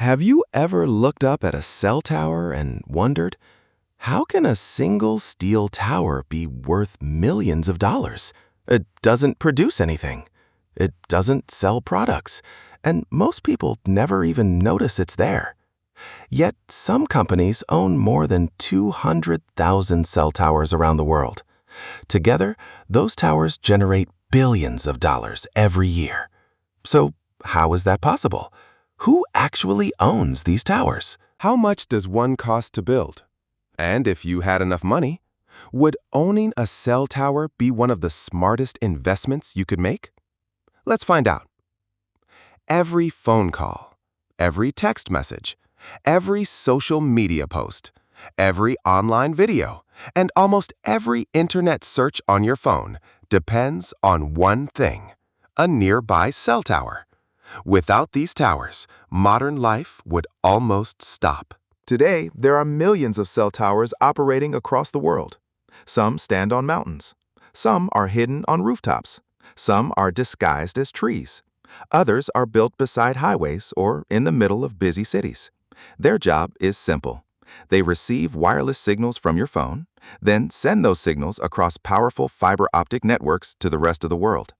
Have you ever looked up at a cell tower and wondered, how can a single steel tower be worth millions of dollars? It doesn't produce anything. It doesn't sell products. And most people never even notice it's there. Yet some companies own more than 200,000 cell towers around the world. Together, those towers generate billions of dollars every year. So how is that possible? Who actually owns these towers? How much does one cost to build? And if you had enough money, would owning a cell tower be one of the smartest investments you could make? Let's find out. Every phone call, every text message, every social media post, every online video, and almost every internet search on your phone depends on one thing: a nearby cell tower. Without these towers, modern life would almost stop. Today, there are millions of cell towers operating across the world. Some stand on mountains. Some are hidden on rooftops. Some are disguised as trees. Others are built beside highways or in the middle of busy cities. Their job is simple. They receive wireless signals from your phone, then send those signals across powerful fiber optic networks to the rest of the world.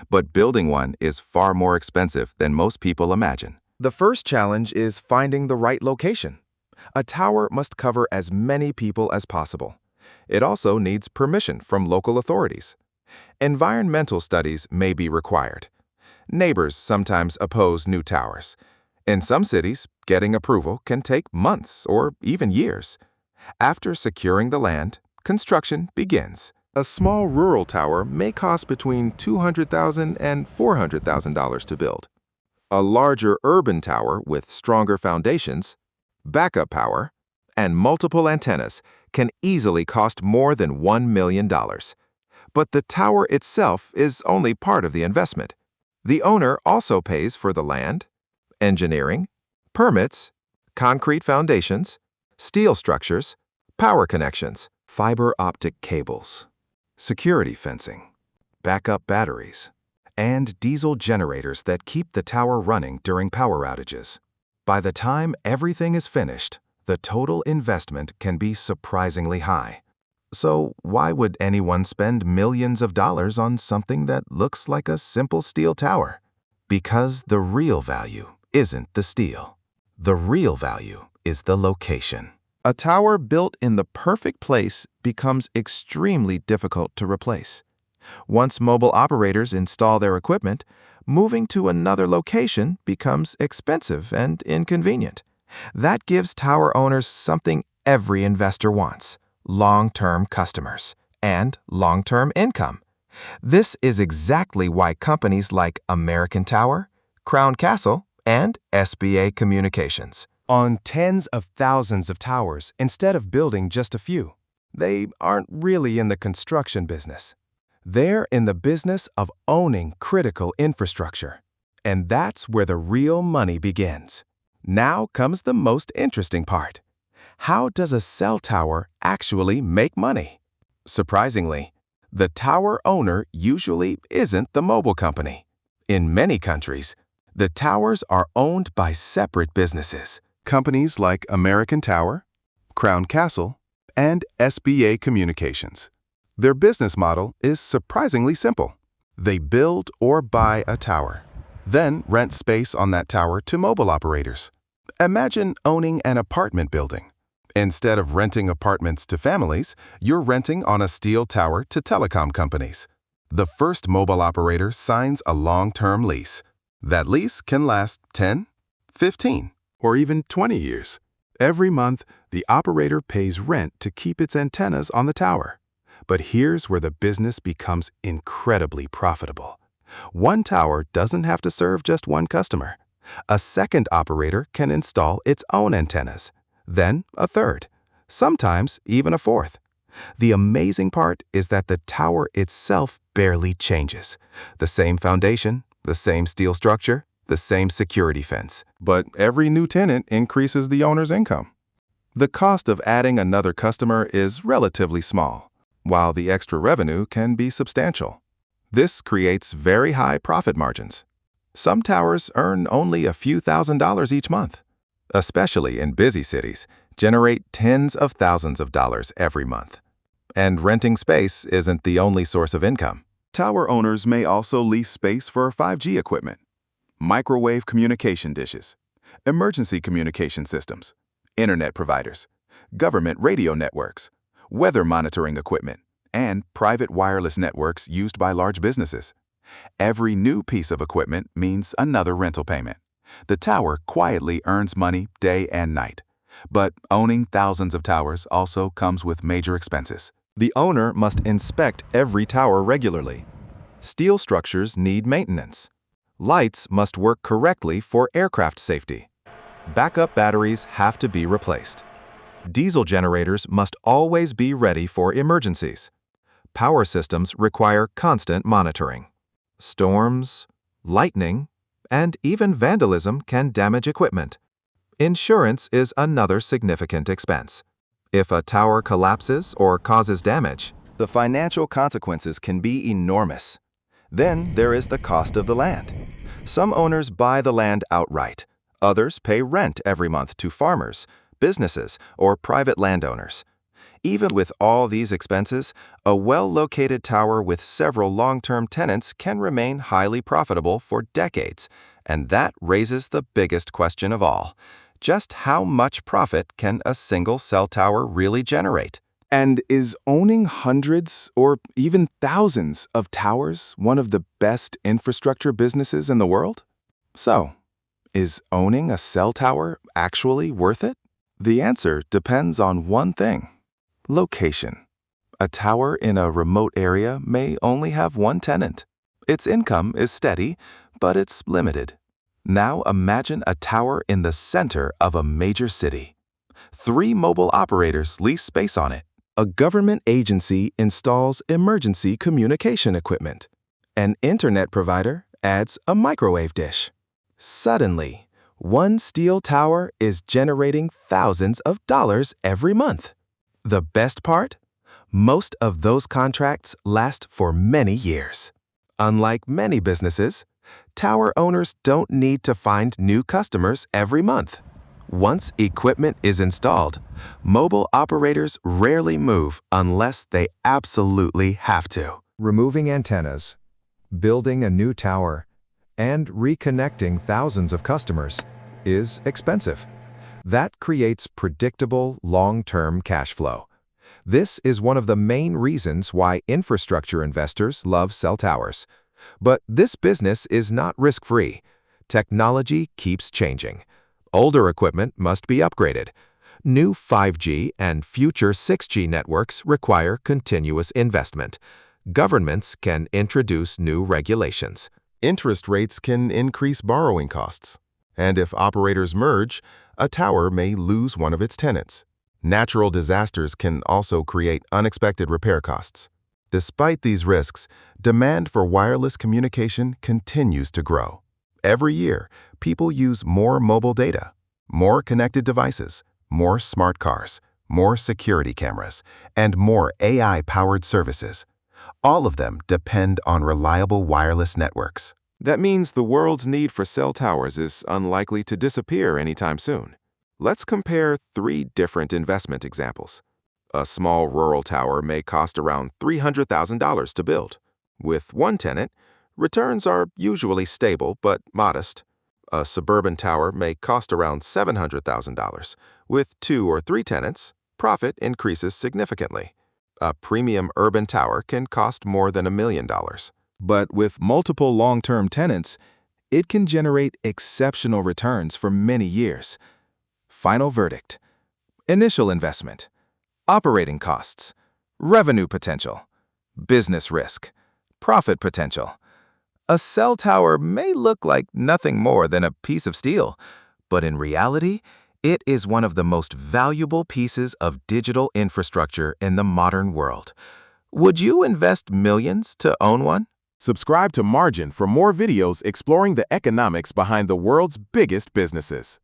But building one is far more expensive than most people imagine. The first challenge is finding the right location. A tower must cover as many people as possible. It also needs permission from local authorities. Environmental studies may be required. Neighbors sometimes oppose new towers. In some cities, getting approval can take months or even years. After securing the land, construction begins. A small rural tower may cost between $200,000 and $400,000 to build. A larger urban tower with stronger foundations, backup power, and multiple antennas can easily cost more than $1 million. But the tower itself is only part of the investment. The owner also pays for the land, engineering, permits, concrete foundations, steel structures, power connections, fiber optic cables, security fencing, backup batteries, and diesel generators that keep the tower running during power outages. By the time everything is finished, the total investment can be surprisingly high. So why would anyone spend millions of dollars on something that looks like a simple steel tower? Because the real value isn't the steel. The real value is the location. A tower built in the perfect place becomes extremely difficult to replace. Once mobile operators install their equipment, moving to another location becomes expensive and inconvenient. That gives tower owners something every investor wants: long-term customers and long-term income. This is exactly why companies like American Tower, Crown Castle, and SBA Communications On tens of thousands of towers instead of building just a few. They aren't really in the construction business. They're in the business of owning critical infrastructure. And that's where the real money begins. Now comes the most interesting part. How does a cell tower actually make money? Surprisingly, the tower owner usually isn't the mobile company. In many countries, the towers are owned by separate businesses. Companies like American Tower, Crown Castle, and SBA Communications. Their business model is surprisingly simple. They build or buy a tower, then rent space on that tower to mobile operators. Imagine owning an apartment building. Instead of renting apartments to families, you're renting on a steel tower to telecom companies. The first mobile operator signs a long-term lease. That lease can last 10, 15, or even 20 years. Every month, the operator pays rent to keep its antennas on the tower. But here's where the business becomes incredibly profitable. One tower doesn't have to serve just one customer. A second operator can install its own antennas, then a third, sometimes even a fourth. The amazing part is that the tower itself barely changes. The same foundation, the same steel structure, the same security fence. But every new tenant increases the owner's income. The cost of adding another customer is relatively small, while the extra revenue can be substantial. This creates very high profit margins. Some towers earn only a few $1,000s each month. especially in busy cities, generate tens of thousands of dollars every month. And renting space isn't the only source of income. Tower owners may also lease space for 5G equipment, microwave communication dishes, emergency communication systems, internet providers, government radio networks, weather monitoring equipment, and private wireless networks used by large businesses. Every new piece of equipment means another rental payment. The tower quietly earns money day and night. But owning thousands of towers also comes with major expenses. The owner must inspect every tower regularly. Steel structures need maintenance. Lights must work correctly for aircraft safety. Backup batteries have to be replaced. Diesel generators must always be ready for emergencies. Power systems require constant monitoring. Storms, lightning, and even vandalism can damage equipment. Insurance is another significant expense. If a tower collapses or causes damage, the financial consequences can be enormous. Then there is the cost of the land. Some owners buy the land outright. Others pay rent every month to farmers, businesses, or private landowners. Even with all these expenses, a well-located tower with several long-term tenants can remain highly profitable for decades, and that raises the biggest question of all. Just how much profit can a single cell tower really generate? And is owning hundreds or even thousands of towers one of the best infrastructure businesses in the world? So, is owning a cell tower actually worth it? The answer depends on one thing: location. A tower in a remote area may only have one tenant. Its income is steady, but it's limited. Now imagine a tower in the center of a major city. 3 mobile operators lease space on it. A government agency installs emergency communication equipment. An internet provider adds a microwave dish. Suddenly, one steel tower is generating thousands of dollars every month. The best part? Most of those contracts last for many years. Unlike many businesses, tower owners don't need to find new customers every month. Once equipment is installed, mobile operators rarely move unless they absolutely have to. Removing antennas, building a new tower, and reconnecting thousands of customers is expensive. That creates predictable, long-term cash flow. This is one of the main reasons why infrastructure investors love cell towers. But this business is not risk-free. Technology keeps changing. Older equipment must be upgraded. New 5G and future 6G networks require continuous investment. Governments can introduce new regulations. Interest rates can increase borrowing costs. And if operators merge, a tower may lose one of its tenants. Natural disasters can also create unexpected repair costs. Despite these risks, demand for wireless communication continues to grow. Every year, people use more mobile data, more connected devices, more smart cars, more security cameras, and more AI-powered services. All of them depend on reliable wireless networks. That means the world's need for cell towers is unlikely to disappear anytime soon. Let's compare 3 different investment examples. A small rural tower may cost around $300,000 to build. With one tenant, returns are usually stable but modest. A suburban tower may cost around $700,000. With 2 or 3 tenants, profit increases significantly. A premium urban tower can cost more than $1 million. But with multiple long-term tenants, it can generate exceptional returns for many years. Final verdict: initial investment, operating costs, revenue potential, business risk, profit potential. A cell tower may look like nothing more than a piece of steel, but in reality, it is one of the most valuable pieces of digital infrastructure in the modern world. Would you invest millions to own one? Subscribe to Margin for more videos exploring the economics behind the world's biggest businesses.